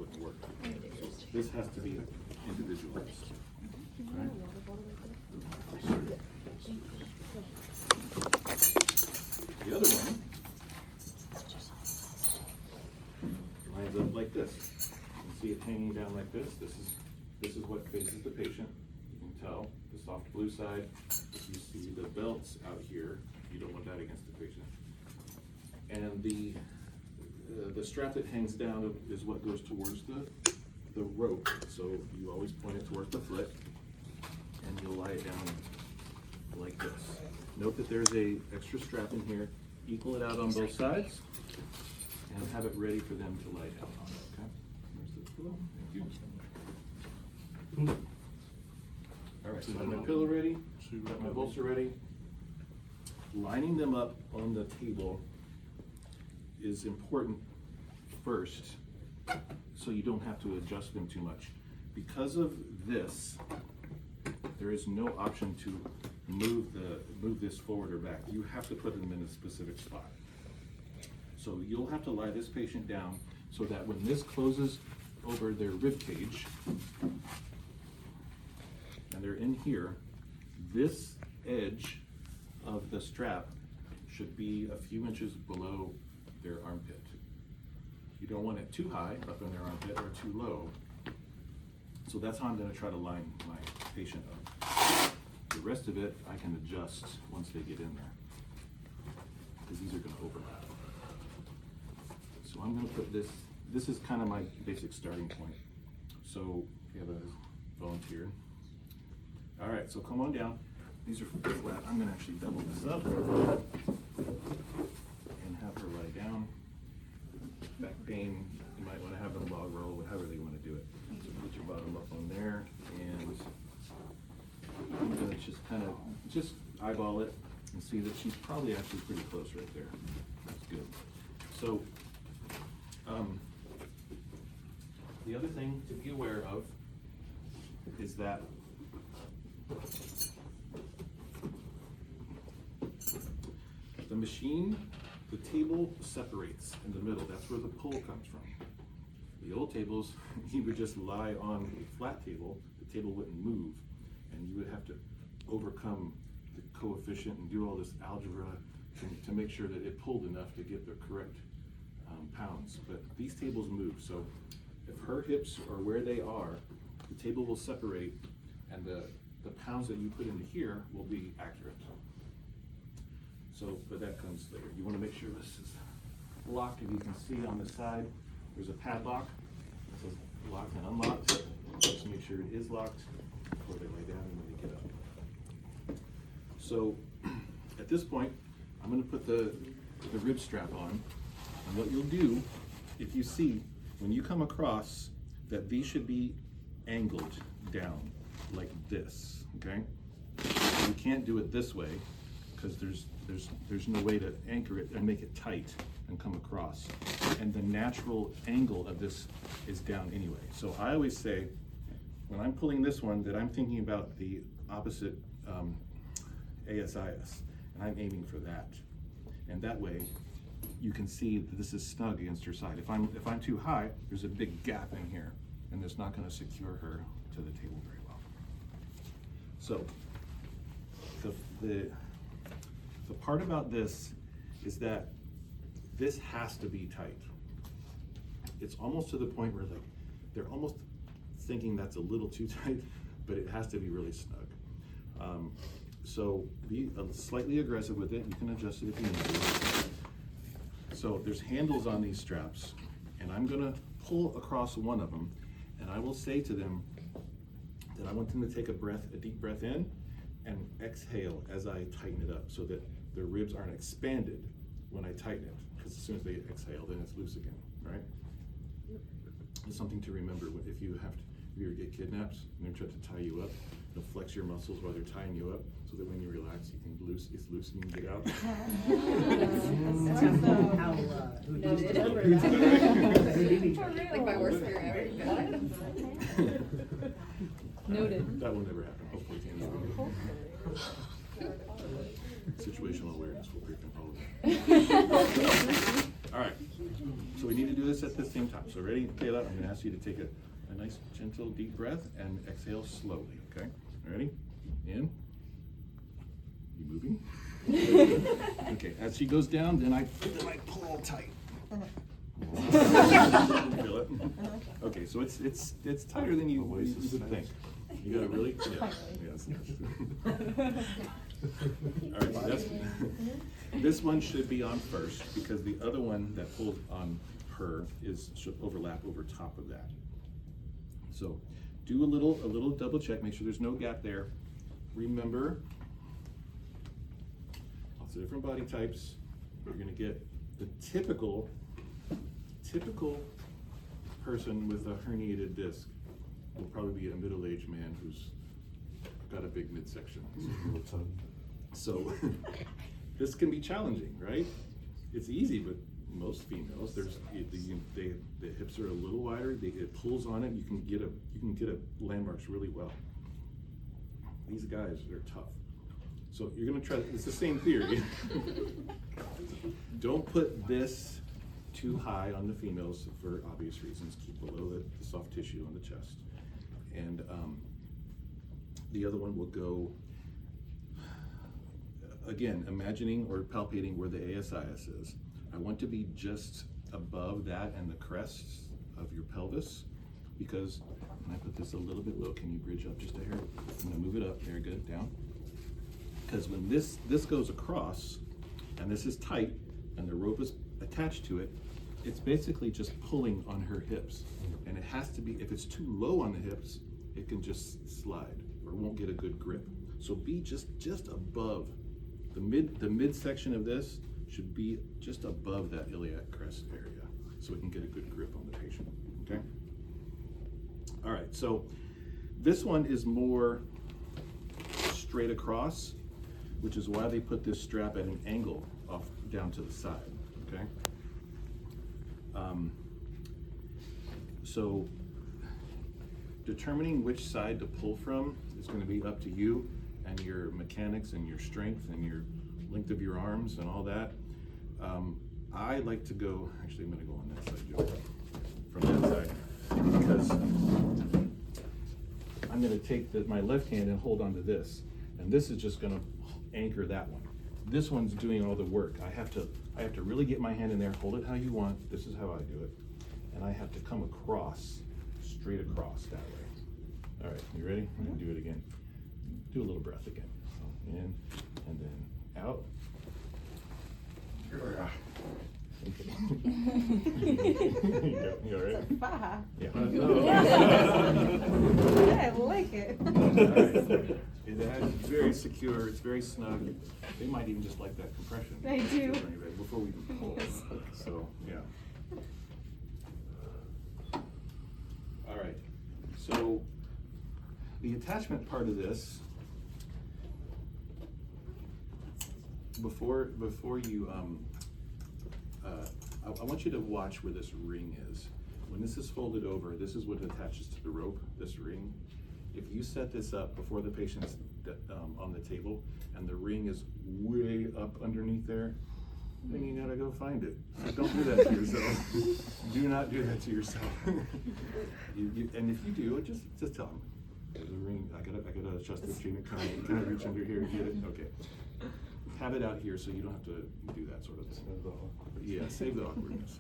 wouldn't work. So this has to be individualized. Okay? The other one lines up like this. You can see it hanging down like this. This is what faces the patient. You can tell the soft blue side. If you see the belts out here, you don't want that against the patient. And the strap that hangs down is what goes towards the rope. So you always point it towards the foot, and you'll lie it down like this. Note that there's a extra strap in here. Equal it out on both sides, and have it ready for them to lie down on. Okay. There's the pillow. Thank you. All right. So I have my pillow ready. Got my bolster ready. Lining them up on the table is important first, so you don't have to adjust them too much. Because of this, there is no option to move this forward or back. You have to put them in a specific spot. So you'll have to lie this patient down so that when this closes over their rib cage and they're in here, this edge of the strap should be a few inches below their armpit. You don't want it too high up in their armpit or too low. So that's how I'm going to try to line my patient up. The rest of it I can adjust once they get in there, because these are going to overlap. So I'm going to put this is kind of my basic starting point. So we have a volunteer. All right, so come on down. These are flat. I'm going to actually double this up and have her lie down. Back pain, you might want to have them log roll, however they want to do it. So put your bottom up on there, and I'm going to just eyeball it and see that she's probably actually pretty close right there. That's good. So the other thing to be aware of is that the machine, the table separates in the middle. That's where the pull comes from. The old tables, you would just lie on a flat table, the table wouldn't move, and you would have to overcome the coefficient and do all this algebra to make sure that it pulled enough to get the correct pounds. But these tables move, so if her hips are where they are, the table will separate, and the pounds that you put into here will be accurate. So, but that comes later. You want to make sure this is locked. If you can see on the side, there's a padlock. It says locked and unlocked. Just make sure it is locked before they lay down and when they get up. So, at this point, I'm going to put the rib strap on. And what you'll do, if you see, when you come across, that these should be angled down like this, okay? You can't do it this way because there's no way to anchor it and make it tight and come across. And the natural angle of this is down anyway. So I always say, when I'm pulling this one, that I'm thinking about the opposite ASIS, and I'm aiming for that. And that way, you can see that this is snug against her side. If I'm too high, there's a big gap in here, and it's not going to secure her to the table very well. So the part about this is that this has to be tight. It's almost to the point where like they're almost thinking that's a little too tight, but it has to be really snug. So be slightly aggressive with it. You can adjust it if you need to. So there's handles on these straps, and I'm gonna pull across one of them, and I will say to them that I want them to take a deep breath in and exhale as I tighten it up so that their ribs aren't expanded when I tighten it, because as soon as they exhale, then it's loose again, right? It's something to remember if you ever get kidnapped and they're trying to tie you up. They'll flex your muscles while they're tying you up so that when you relax, you can it's loose and you can get out. Like my worst fear ever. Noted. That will never happen. Hopefully, situational awareness will prevent all of that. All right. So we need to do this this at the same time. So ready, Kayla? I'm gonna ask you to take a nice, gentle, deep breath and exhale slowly, okay? Ready? In. You moving? Okay, as she goes down, then I pull tight. Feel it? Okay, so it's tighter than you would think. You gotta really, yeah, yes. All right, so this one should be on first because the other one that pulls on her should overlap over top of that. So do a little double check, make sure there's no gap there. Remember, lots of different body types. You're gonna get the typical person with a herniated disc will probably be a middle-aged man who's got a big midsection. So this can be challenging, right? It's easy, but most females, the hips are a little wider. It pulls on it. You can get a landmarks really well. These guys, they're tough. So you're gonna try. It's the same theory. Don't put this too high on the females for obvious reasons. Keep below the soft tissue on the chest. And the other one will go, again, imagining or palpating where the ASIS is. I want to be just above that and the crest of your pelvis, because when I put this a little bit low, can you bridge up just a hair? I'm gonna move it up, very good, down. Because when this goes across, and this is tight, and the rope is attached to it, it's basically just pulling on her hips. And it has to be, if it's too low on the hips, it can just slide or won't get a good grip. So be just above. The midsection of this should be just above that iliac crest area so we can get a good grip on the patient, okay? All right, so this one is more straight across, which is why they put this strap at an angle off down to the side, okay? So determining which side to pull from is going to be up to you and your mechanics and your strength and your length of your arms and all that. I like to go, actually I'm going to go on that side, Joe, from that side, because I'm going to take my left hand and hold onto this, and this is just going to anchor that one. This one's doing all the work. I have to really get my hand in there, hold it how you want. This is how I do it. And I have to come across, straight across that way. All right, you ready? I'm gonna do it again. Do a little breath again. So in, and then out. Okay. You all right? Yeah. I like it. It's very secure, it's very snug. They might even just like that compression. They do. Before we can pull. Yes. So, yeah. All right, so the attachment part of this, before you, I want you to watch where this ring is. When this is folded over, this is what attaches to the rope, this ring. If you set this up before the patient's on the table and the ring is way up underneath there, then you gotta go find it. So don't do that to yourself. Do not do that to yourself. And if you do, just tell them. There's a ring, I gotta adjust the treatment, can I reach under here and get it? Okay. Have it out here so you don't have to do that sort of thing. Yeah, save the awkwardness.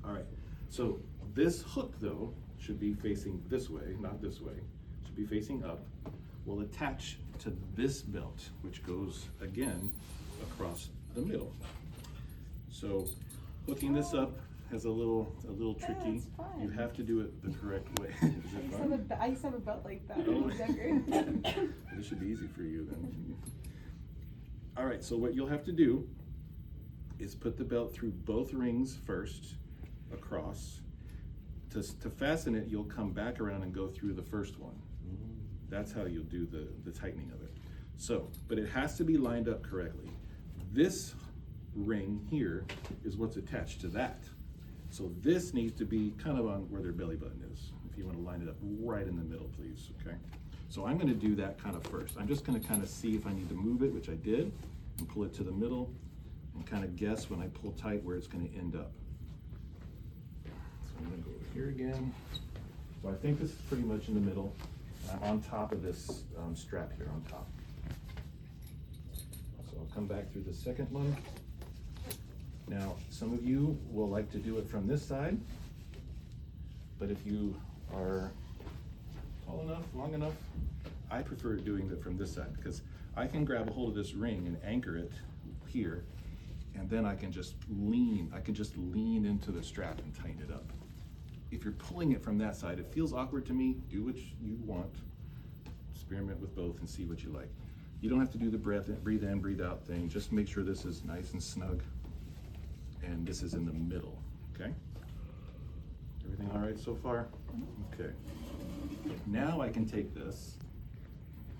All right, so this hook though should be facing this way, not this way. Should be facing up. Will attach to this belt, which goes again across the middle. So hooking this up has a little tricky. You have to do it the correct way. Is it fun? I used to have a belt like that Oh. when I was younger. This should be easy for you then. All right, so what you'll have to do is put the belt through both rings first, across. To fasten it, you'll come back around and go through the first one. That's how you'll do the tightening of it. So, but it has to be lined up correctly. This ring here is what's attached to that. So this needs to be kind of on where their belly button is. If you want to line it up right in the middle, please, okay? So I'm gonna do that kind of first. I'm just gonna kind of see if I need to move it, which I did, and pull it to the middle, and kind of guess when I pull tight where it's gonna end up. here again. So I think this is pretty much in the middle. I'm on top of this strap here on top. So I'll come back through the second one. Now, some of you will like to do it from this side, but if you are tall enough, long enough, I prefer doing it from this side because I can grab a hold of this ring and anchor it here, and then I can just lean into the strap and tighten it up. If you're pulling it from that side, it feels awkward to me. Do what you want. Experiment with both and see what you like. You don't have to do the breathe in, breathe out thing. Just make sure this is nice and snug, and this is in the middle, okay? Everything all right so far? Okay. Now I can take this,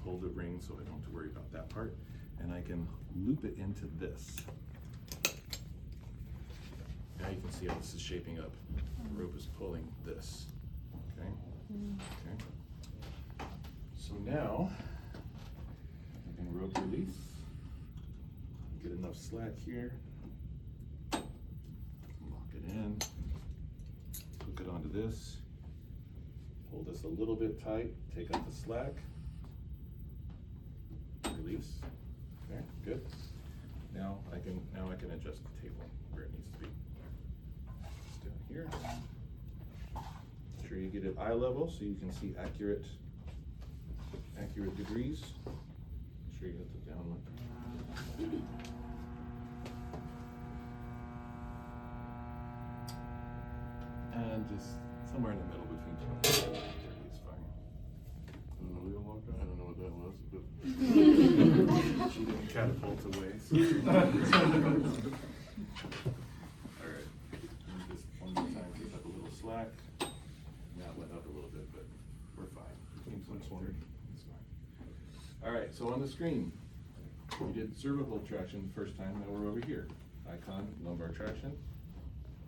hold the ring so I don't have to worry about that part, and I can loop it into this. Now you can see how this is shaping up. The rope is pulling this, okay? Okay. So now, I can rope release, get enough slack here, lock it in, hook it onto this, hold this a little bit tight, take out the slack, release. Okay, good. Now I can adjust the table where it needs to be. Just down here. Make sure you get it eye level so you can see accurate degrees. Make sure you hit the down one. And just somewhere in the middle between 20 and 30 is fine. I don't know what that was, but She didn't catapult away. So. All right. And just one more time, pick up a little slack. That went up a little bit, but we're fine. Between 20 and 30, it's fine. All right, so on the screen, we did cervical traction the first time. Now we're over here. Icon, lumbar traction.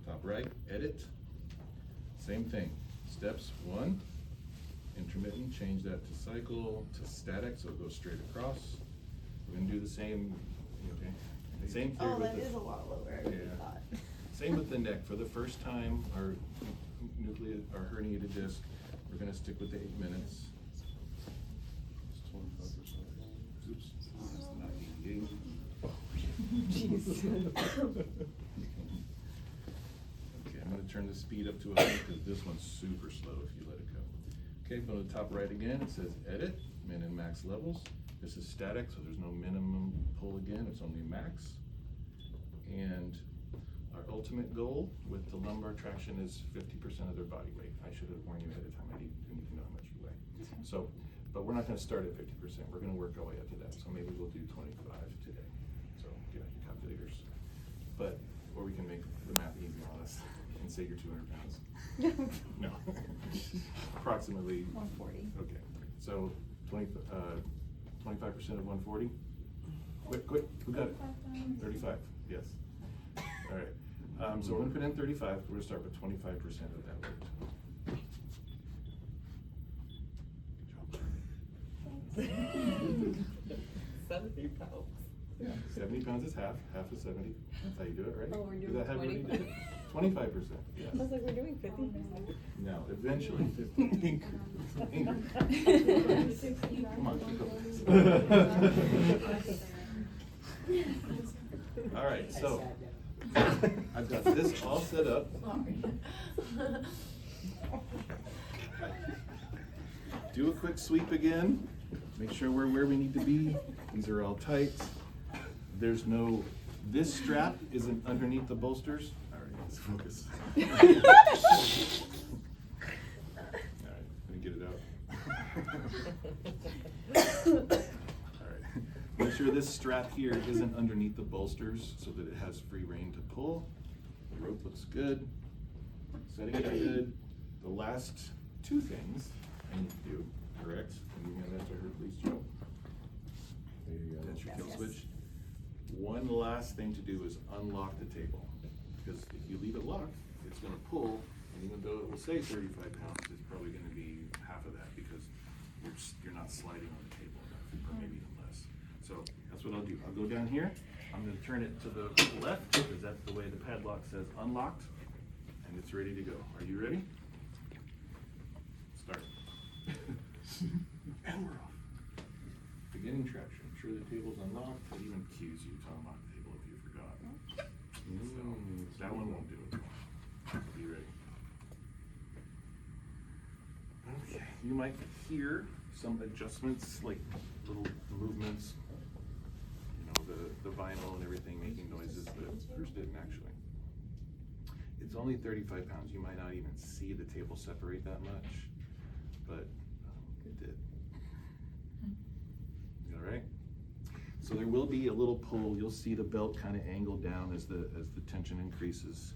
Top right, edit. Same thing. Steps 1. Intermittent, change that to cycle, to static, so it goes straight across. We're gonna do the same, okay? Same theory Oh, with that the, is a lot lower. I yeah. thought. Same with the neck. For the first time, our herniated disc, we're gonna stick with the 8 minutes. it's 25%. Oops, that's not 88. Okay, I'm gonna turn the speed up to 100 because this one's super slow if you let it go. Okay, go to the top right again, it says edit, min and max levels. This is static, so there's no minimum pull again, it's only max. And our ultimate goal with the lumbar traction is 50% of their body weight. I should have warned you ahead of time, I didn't even know how much you weigh. So, but we're not gonna start at 50%, we're gonna work our way up to that. So maybe we'll do 25 today. So get out your calculators. But, or we can make the math easy on us and say you're 200 pounds. No. Approximately 140. Okay, so 25% of 140. Quick, who got it? 35. Yes. All right. So we're gonna put in 35. We're gonna start with 25% of that weight. Good job. 70 pounds. Yeah, 70 pounds is half. Half is 70. That's how you do it, right? Oh, we're Is doing that how everybody 20? did it? 25%. Yes. I was like, we're doing 50%. No, eventually 50. Come on, all right, so I've got this all set up. Do a quick sweep again. Make sure we're where we need to be. These are all tight. There's no, this strap isn't underneath the bolsters. All right, let's focus. All right, let me get it out. All right, make sure this strap here isn't underneath the bolsters so that it has free rein to pull. The rope looks good. Setting it good. The last two things I need to do, correct? And you hand that to her, please, Joe. There you go. That's your kill Yes. switch. One last thing to do is unlock the table. Because if you leave it locked, it's gonna pull, and even though it will say 35 pounds, it's probably gonna be half of that because you're not sliding on the table enough, or maybe even less. So that's what I'll do. I'll go down here. I'm gonna turn it to the left because that's the way the padlock says unlocked, and it's ready to go. Are you ready? gaining traction. Ensure the table's unlocked. It even cues you to unlock the table if you forgot. So that one won't do it. Be ready. Okay, you might hear some adjustments, like little movements. You know, the vinyl and everything making noises that yours didn't actually. It's only 35 pounds. You might not even see the table separate that much, but it did. You all right? So there will be a little pull. You'll see the belt kind of angle down as the tension increases,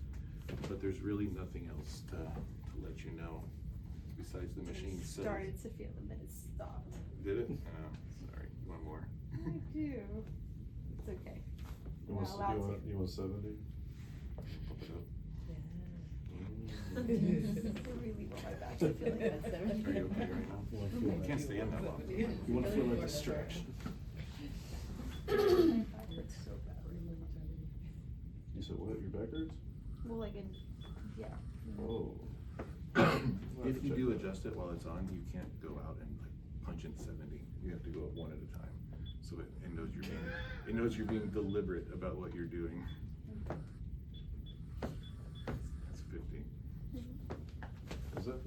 but there's really nothing else to let you know besides the machine. I started to feel it, but it stopped. Did it? Oh, sorry. You want more? I do. It's okay. You want 70? Pump it up. I really want my back to feel like that's Are you okay right now? You can't stay in that long. You want to feel like a stretch. You said what? Your back hurts? Well, like yeah. Oh. If you do adjust it while it's on, you can't go out and like punch in 70. You have to go up one at a time. So it knows you're being deliberate about what you're doing. That's 50. Is that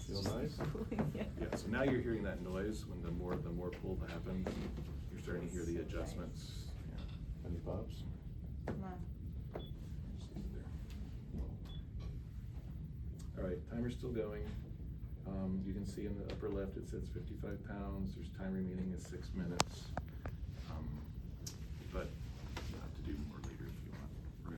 feel nice? Yeah, so now you're hearing that noise when the more pull happens, you're starting to hear the adjustments. Yeah. Any pops? All right, timer's still going. You can see in the upper left it says 55 pounds. There's time remaining is 6 minutes.